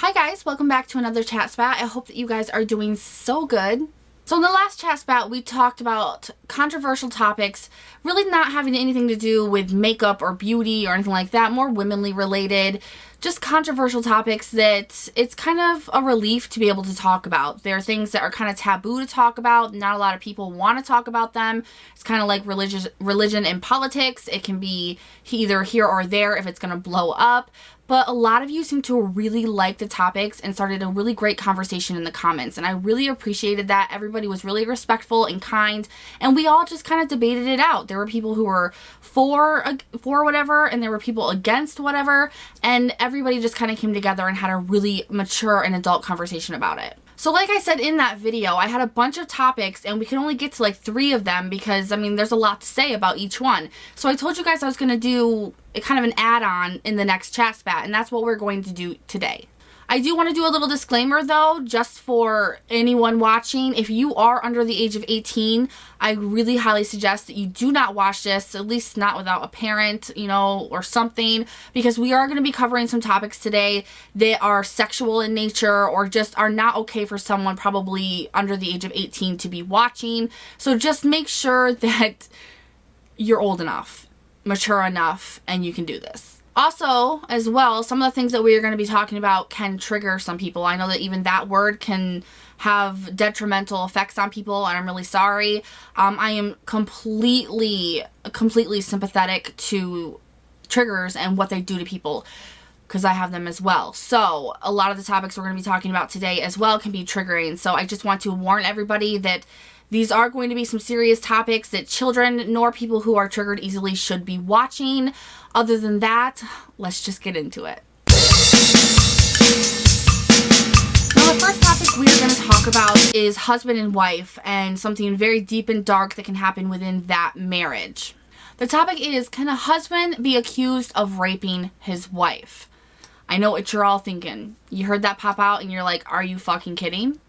Hi guys, welcome back to another Chat Spat. I hope that you guys are doing so good. So in the last Chat Spat, we talked about controversial topics, really not having anything to do with makeup or beauty or anything like that, more womanly related, just controversial topics that it's kind of a relief to be able to talk about. There are things that are kind of taboo to talk about. Not a lot of people want to talk about them. It's kind of like religion and politics. It can be either here or there if it's going to blow up. But a lot of you seem to really like the topics and started a really great conversation in the comments. And I really appreciated that. Everybody was really respectful and kind. And we all just kind of debated it out. There were people who were for whatever, and there were people against whatever. And everybody just kind of came together and had a really mature and adult conversation about it. So like I said in that video, I had a bunch of topics and we can only get to like 3 of them because, I mean, there's a lot to say about each one. So I told you guys I was going to do a kind of an add-on in the next Chat Spat, and that's what we're going to do today. I do want to do a little disclaimer though, just for anyone watching. If you are under the age of 18, I really highly suggest that you do not watch this, at least not without a parent, or something, because we are going to be covering some topics today that are sexual in nature or just are not okay for someone probably under the age of 18 to be watching. So just make sure that you're old enough, mature enough, and you can do this. Also, as well, some of the things that we are going to be talking about can trigger some people. I know that even that word can have detrimental effects on people, and I'm really sorry. I am completely sympathetic to triggers and what they do to people, because I have them as well. So a lot of the topics we're going to be talking about today as well can be triggering. So I just want to warn everybody that these are going to be some serious topics that children nor people who are triggered easily should be watching. Other than that, let's just get into it. Now, the first topic we are going to talk about is husband and wife and something very deep and dark that can happen within that marriage. The topic is, can a husband be accused of raping his wife? I know what you're all thinking. You heard that pop out and you're like, are you fucking kidding?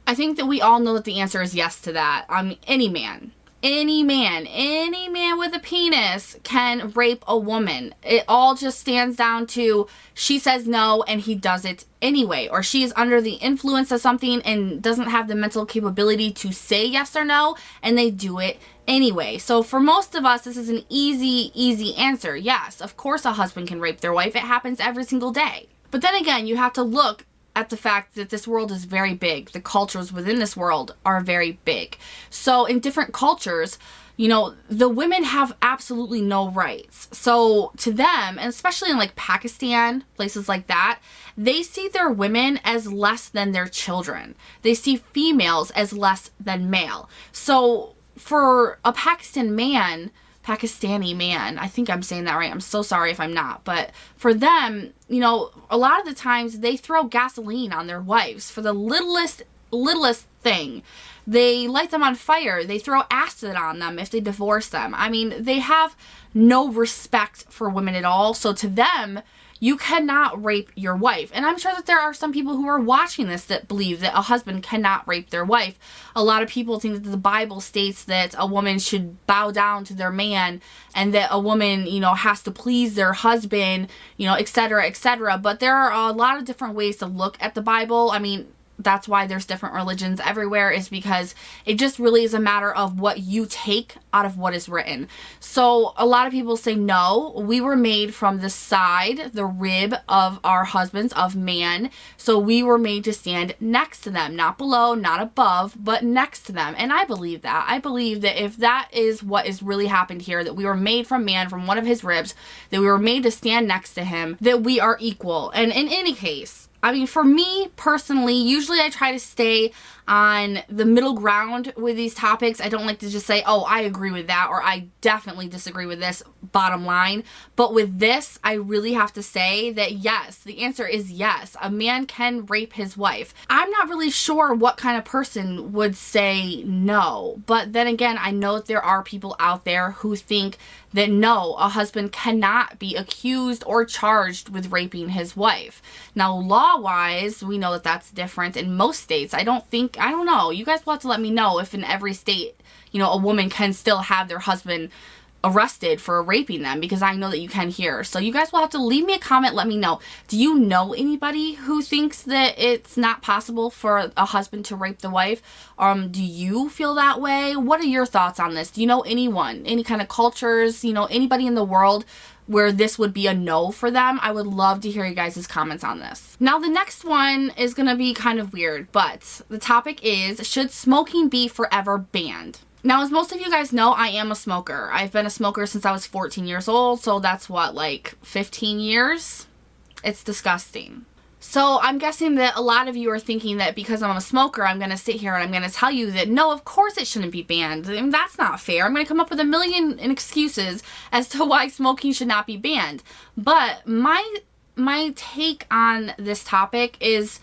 I think that we all know that the answer is yes to that. I mean, any man with a penis can rape a woman. It all just stands down to she says no and he does it anyway, or she is under the influence of something and doesn't have the mental capability to say yes or no, and they do it anyway. So for most of us, this is an easy answer. Yes, of course a husband can rape their wife. It happens every single day. But then again, you have to look at the fact that this world is very big. The cultures within this world are very big. So in different cultures, the women have absolutely no rights. So to them, and especially in like Pakistan, places like that, they see their women as less than their children. They see females as less than male. So for a Pakistani man, I think I'm saying that right. I'm so sorry if I'm not. But for them, a lot of the times they throw gasoline on their wives for the littlest thing. They light them on fire. They throw acid on them if they divorce them. I mean, they have no respect for women at all. So to them, you cannot rape your wife. And I'm sure that there are some people who are watching this that believe that a husband cannot rape their wife. A lot of people think that the Bible states that a woman should bow down to their man and that a woman, has to please their husband, etc., etc. But there are a lot of different ways to look at the Bible. I mean, that's why there's different religions everywhere, is because it just really is a matter of what you take out of what is written. So a lot of people say, no, we were made from the side, the rib of our husbands, of man. So we were made to stand next to them, not below, not above, but next to them. And I believe that. I believe that if that is what is really happened here, that we were made from man, from one of his ribs, that we were made to stand next to him, that we are equal. And in any case, I mean, for me personally, usually I try to stay on the middle ground with these topics. I don't like to just say, oh, I agree with that, or I definitely disagree with this, bottom line. But with this, I really have to say that yes, the answer is yes. A man can rape his wife. I'm not really sure what kind of person would say no. But then again, I know that there are people out there who think that no, a husband cannot be accused or charged with raping his wife. Now, law-wise, we know that that's different in most states. I don't know. You guys will have to let me know if in every state, a woman can still have their husband arrested for raping them, because I know that you can here. So you guys will have to leave me a comment, let me know. Do you know anybody who thinks that it's not possible for a husband to rape the wife? Do you feel that way? What are your thoughts on this? Do you know anyone, any kind of cultures, you know, anybody in the world where this would be a no for them? I would love to hear you guys' comments on this. Now, the next one is gonna be kind of weird, but the topic is, should smoking be forever banned? Now, as most of you guys know, I am a smoker. I've been a smoker since I was 14 years old, so that's what, like 15 years? It's disgusting. So I'm guessing that a lot of you are thinking that because I'm a smoker, I'm going to sit here and I'm going to tell you that no, of course it shouldn't be banned. I mean, that's not fair. I'm going to come up with a million excuses as to why smoking should not be banned. But my take on this topic is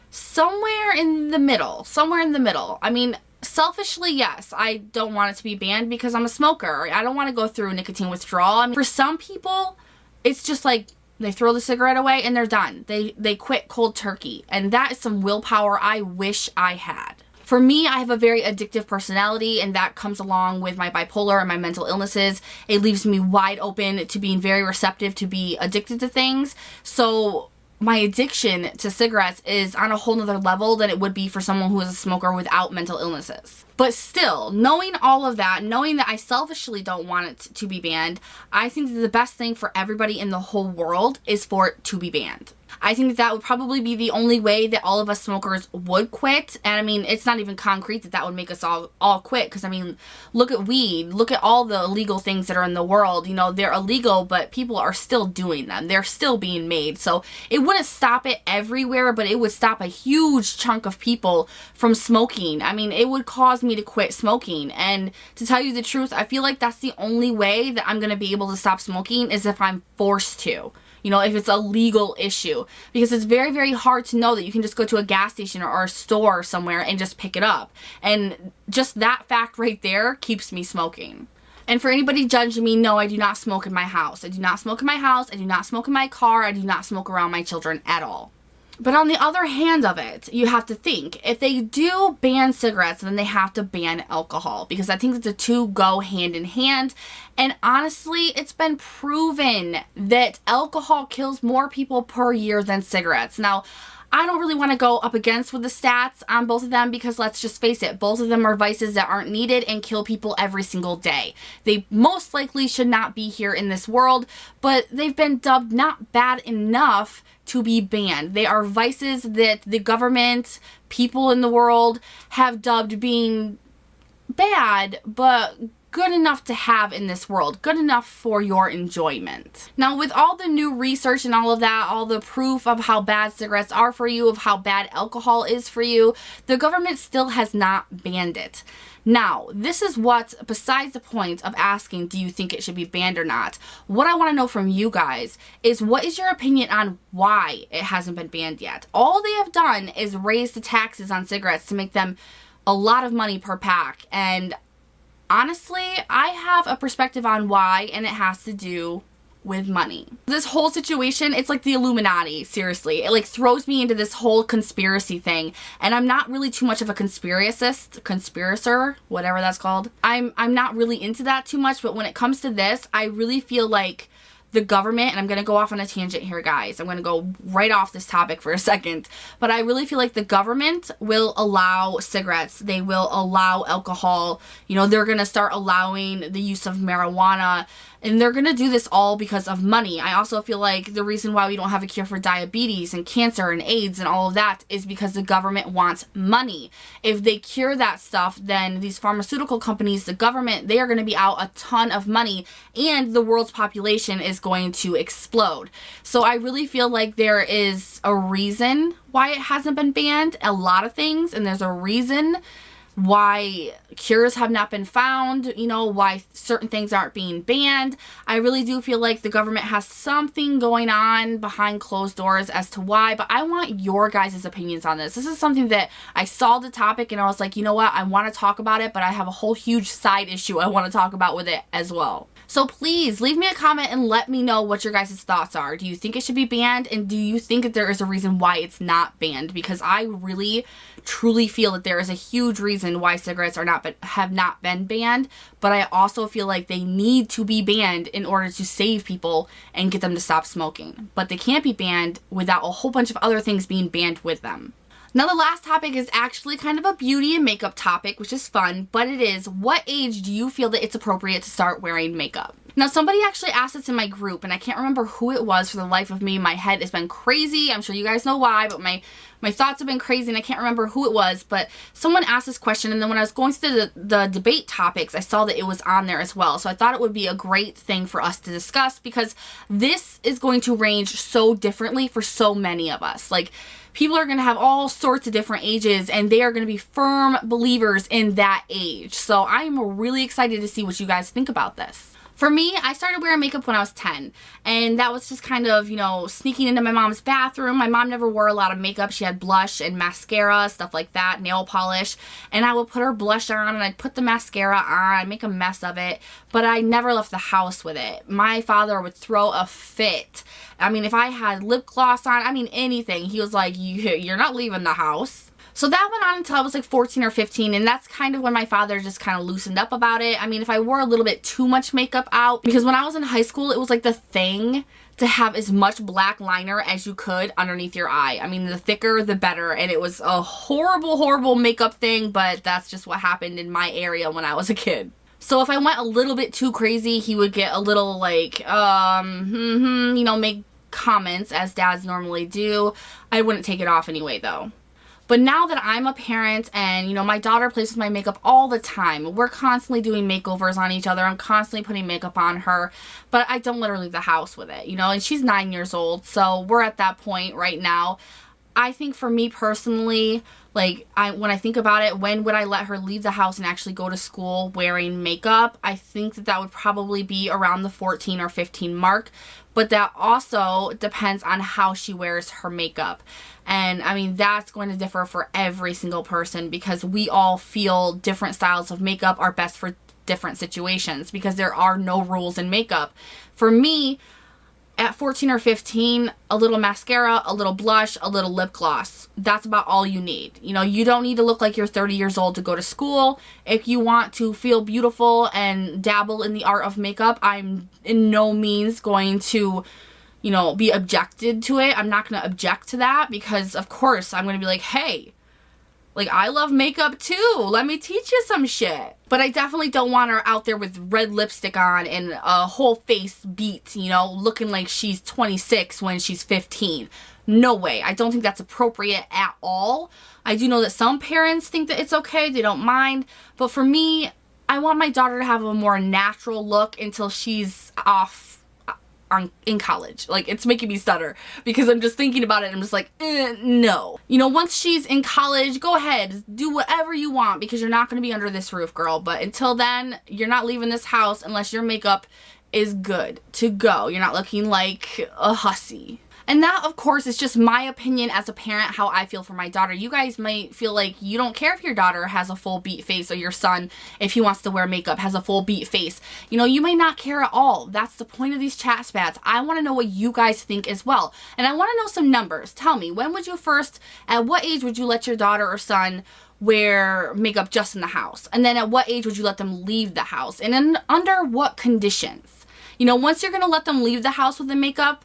somewhere in the middle. Somewhere in the middle. I mean, selfishly, yes, I don't want it to be banned because I'm a smoker. I don't want to go through nicotine withdrawal. I mean, for some people, it's just like they throw the cigarette away and they're done. They quit cold turkey. And that is some willpower I wish I had. For me, I have a very addictive personality, and that comes along with my bipolar and my mental illnesses. It leaves me wide open to being very receptive to be addicted to things. So my addiction to cigarettes is on a whole nother level than it would be for someone who is a smoker without mental illnesses. But still, knowing all of that, knowing that I selfishly don't want it to be banned, I think that the best thing for everybody in the whole world is for it to be banned. I think that would probably be the only way that all of us smokers would quit. And I mean, it's not even concrete that would make us all quit. Because I mean, look at weed. Look at all the illegal things that are in the world. You know, they're illegal, but people are still doing them. They're still being made. So it wouldn't stop it everywhere, but it would stop a huge chunk of people from smoking. I mean, it would cause me to quit smoking. And to tell you the truth, I feel like that's the only way that I'm going to be able to stop smoking is if I'm forced to. You know, if it's a legal issue. Because it's very, very hard to know that you can just go to a gas station or a store somewhere and just pick it up. And just that fact right there keeps me smoking. And for anybody judging me, no, I do not smoke in my house. I do not smoke in my house. I do not smoke in my car. I do not smoke around my children at all. But on the other hand of it, you have to think, if they do ban cigarettes, then they have to ban alcohol, because I think that the two go hand in hand. And honestly, it's been proven that alcohol kills more people per year than cigarettes. Now, I don't really want to go up against with the stats on both of them, because let's just face it, both of them are vices that aren't needed and kill people every single day. They most likely should not be here in this world, but they've been dubbed not bad enough to be banned. They are vices that the government, people in the world have dubbed being bad, but good enough to have in this world, good enough for your enjoyment. Now, with all the new research and all of that, all the proof of how bad cigarettes are for you, of how bad alcohol is for you, the government still has not banned it. Now, this is what, besides the point of asking, do you think it should be banned or not? What I want to know from you guys is, what is your opinion on why it hasn't been banned yet? All they have done is raise the taxes on cigarettes to make them a lot of money per pack. And honestly, I have a perspective on why, and it has to do with money. This whole situation, it's like the Illuminati, seriously. It like throws me into this whole conspiracy thing, and I'm not really too much of a conspirator, whatever that's called. I'm not really into that too much, but when it comes to this, I really feel like the government, and I'm going to go off on a tangent here, guys. I'm going to go right off this topic for a second. But I really feel like the government will allow cigarettes. They will allow alcohol. You know, they're going to start allowing the use of marijuana. And they're going to do this all because of money. I also feel like the reason why we don't have a cure for diabetes and cancer and AIDS and all of that is because the government wants money. If they cure that stuff, then these pharmaceutical companies, the government, they are going to be out a ton of money, and the world's population is going to explode. So I really feel like there is a reason why it hasn't been banned, a lot of things, and there's a reason why cures have not been found, you know, why certain things aren't being banned. I really do feel like the government has something going on behind closed doors as to why, but I want your guys' opinions on this. This is something that I saw the topic and I was like, you know what, I want to talk about it, but I have a whole huge side issue I want to talk about with it as well. So please leave me a comment and let me know what your guys' thoughts are. Do you think it should be banned? And do you think that there is a reason why it's not banned? Because I really, truly feel that there is a huge reason why cigarettes have not been banned. But I also feel like they need to be banned in order to save people and get them to stop smoking. But they can't be banned without a whole bunch of other things being banned with them. Now the last topic is actually kind of a beauty and makeup topic, which is fun, but it is, what age do you feel that it's appropriate to start wearing makeup? Now somebody actually asked this in my group, and I can't remember who it was for the life of me. My head has been crazy. I'm sure you guys know why, but my thoughts have been crazy and I can't remember who it was, but someone asked this question, and then when I was going through the debate topics, I saw that it was on there as well. So I thought it would be a great thing for us to discuss, because this is going to range so differently for so many of us. Like, people are going to have all sorts of different ages, and they are going to be firm believers in that age. So I'm really excited to see what you guys think about this. For me, I started wearing makeup when I was 10, and that was just kind of, you know, sneaking into my mom's bathroom. My mom never wore a lot of makeup. She had blush and mascara, stuff like that, nail polish, and I would put her blush on, and I'd put the mascara on, I'd make a mess of it, but I never left the house with it. My father would throw a fit. I mean, if I had lip gloss on, I mean, anything, he was like, you're not leaving the house. So that went on until I was like 14 or 15, and that's kind of when my father just kind of loosened up about it. I mean, if I wore a little bit too much makeup out, because when I was in high school, it was like the thing to have as much black liner as you could underneath your eye. I mean, the thicker, the better, and it was a horrible, horrible makeup thing, but that's just what happened in my area when I was a kid. So if I went a little bit too crazy, he would get a little like, you know, make comments, as dads normally do. I wouldn't take it off anyway, though. But now that I'm a parent and, you know, my daughter plays with my makeup all the time. We're constantly doing makeovers on each other. I'm constantly putting makeup on her, but I don't let her leave the house with it, you know, and she's 9 years old. So we're at that point right now. I think for me personally, like, when I think about it, when would I let her leave the house and actually go to school wearing makeup? I think that would probably be around the 14 or 15 mark. But that also depends on how she wears her makeup. And I mean, that's going to differ for every single person, because we all feel different styles of makeup are best for different situations, because there are no rules in makeup. For me, at 14 or 15, a little mascara, a little blush, a little lip gloss. That's about all you need. You know, you don't need to look like you're 30 years old to go to school. If you want to feel beautiful and dabble in the art of makeup, I'm in no means going to, you know, be objected to it. I'm not going to object to that, because of course I'm going to be like, hey, like, I love makeup too. Let me teach you some shit. But I definitely don't want her out there with red lipstick on and a whole face beat, you know, looking like she's 26 when she's 15. No way. I don't think that's appropriate at all. I do know that some parents think that it's okay. They don't mind. But for me, I want my daughter to have a more natural look until she's off in college. Like, it's making me stutter because I'm just thinking about it and I'm just like, no. You know, once she's in college, go ahead, do whatever you want, because you're not going to be under this roof, girl. But until then, you're not leaving this house unless your makeup is good to go. You're not looking like a hussy. And that, of course, is just my opinion as a parent, how I feel for my daughter. You guys might feel like you don't care if your daughter has a full beat face, or your son, if he wants to wear makeup, has a full beat face. You know, you may not care at all. That's the point of these chat spats. I want to know what you guys think as well. And I want to know some numbers. Tell me, when would you at what age would you let your daughter or son wear makeup just in the house? And then at what age would you let them leave the house? And then under what conditions? You know, once you're going to let them leave the house with the makeup,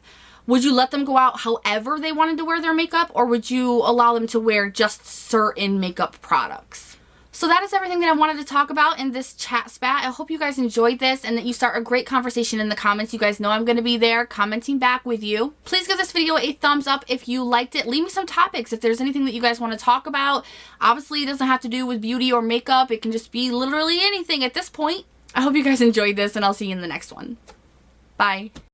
would you let them go out however they wanted to wear their makeup, or would you allow them to wear just certain makeup products? So that is everything that I wanted to talk about in this chat spat. I hope you guys enjoyed this and that you start a great conversation in the comments. You guys know I'm going to be there commenting back with you. Please give this video a thumbs up if you liked it. Leave me some topics if there's anything that you guys want to talk about. Obviously, it doesn't have to do with beauty or makeup. It can just be literally anything at this point. I hope you guys enjoyed this, and I'll see you in the next one. Bye.